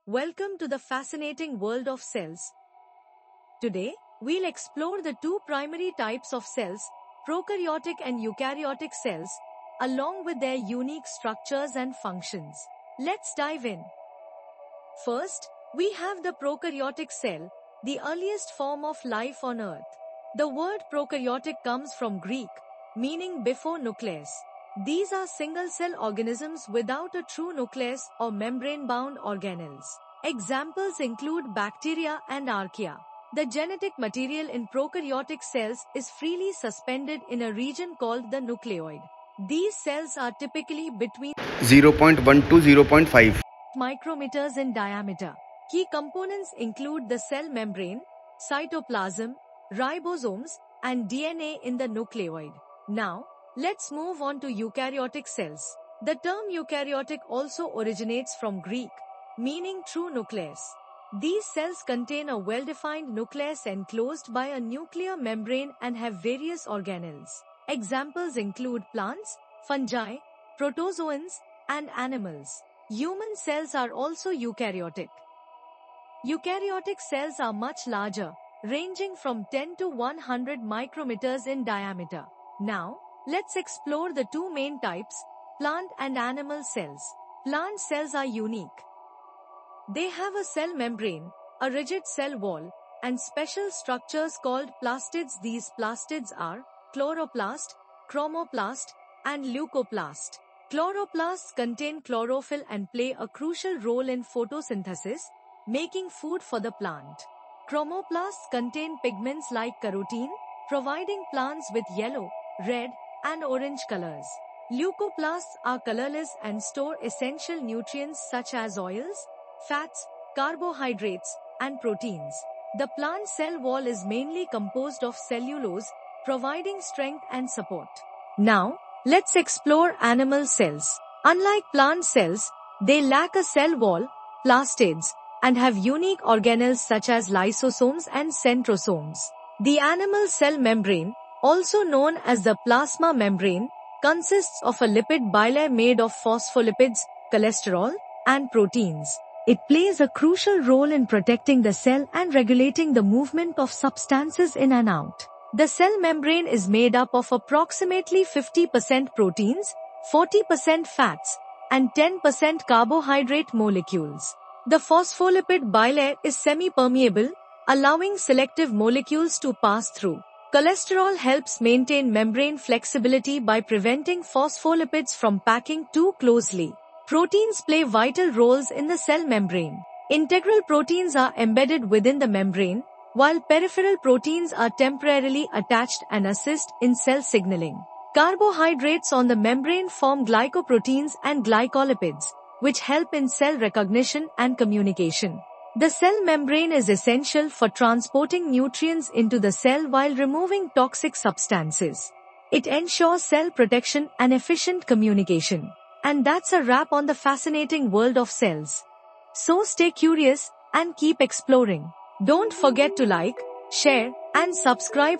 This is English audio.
Welcome to the fascinating world of cells. Today, we'll explore the two primary types of cells, prokaryotic and eukaryotic cells, along with their unique structures and functions. Let's dive in. First, we have the prokaryotic cell, the earliest form of life on Earth. The word prokaryotic comes from Greek, meaning before nucleus. These are single-cell organisms without a true nucleus or membrane-bound organelles. Examples include bacteria and archaea. The genetic material in prokaryotic cells is freely suspended in a region called the nucleoid. These cells are typically between 0.1 to 0.5 micrometers in diameter. Key components include the cell membrane, cytoplasm, ribosomes, and DNA in the nucleoid. Now, let's move on to eukaryotic cells. The term eukaryotic also originates from Greek, meaning true nucleus. These cells contain a well-defined nucleus enclosed by a nuclear membrane and have various organelles. Examples include plants, fungi, protozoans, and animals. Human cells are also eukaryotic. Eukaryotic cells are much larger, ranging from 10 to 100 micrometers in diameter. Now, let's explore the two main types, plant and animal cells. Plant cells are unique. They have a cell membrane, a rigid cell wall, and special structures called plastids. These plastids are chloroplast, chromoplast, and leucoplast. Chloroplasts contain chlorophyll and play a crucial role in photosynthesis, making food for the plant. Chromoplasts contain pigments like carotene, providing plants with yellow, red, and orange colors. Leucoplasts are colorless and store essential nutrients such as oils, fats, carbohydrates, and proteins. The plant cell wall is mainly composed of cellulose, providing strength and support. Now, let's explore animal cells. Unlike plant cells, they lack a cell wall, plastids, and have unique organelles such as lysosomes and centrosomes. The animal cell membrane, also known as the plasma membrane, consists of a lipid bilayer made of phospholipids, cholesterol, and proteins. It plays a crucial role in protecting the cell and regulating the movement of substances in and out. The cell membrane is made up of approximately 50% proteins, 40% fats, and 10% carbohydrate molecules. The phospholipid bilayer is semi-permeable, allowing selective molecules to pass through. Cholesterol helps maintain membrane flexibility by preventing phospholipids from packing too closely. Proteins play vital roles in the cell membrane. Integral proteins are embedded within the membrane, while peripheral proteins are temporarily attached and assist in cell signaling. Carbohydrates on the membrane form glycoproteins and glycolipids, which help in cell recognition and communication. The cell membrane is essential for transporting nutrients into the cell while removing toxic substances. It ensures cell protection and efficient communication. And that's a wrap on the fascinating world of cells. So stay curious and keep exploring. Don't forget to like, share, and subscribe.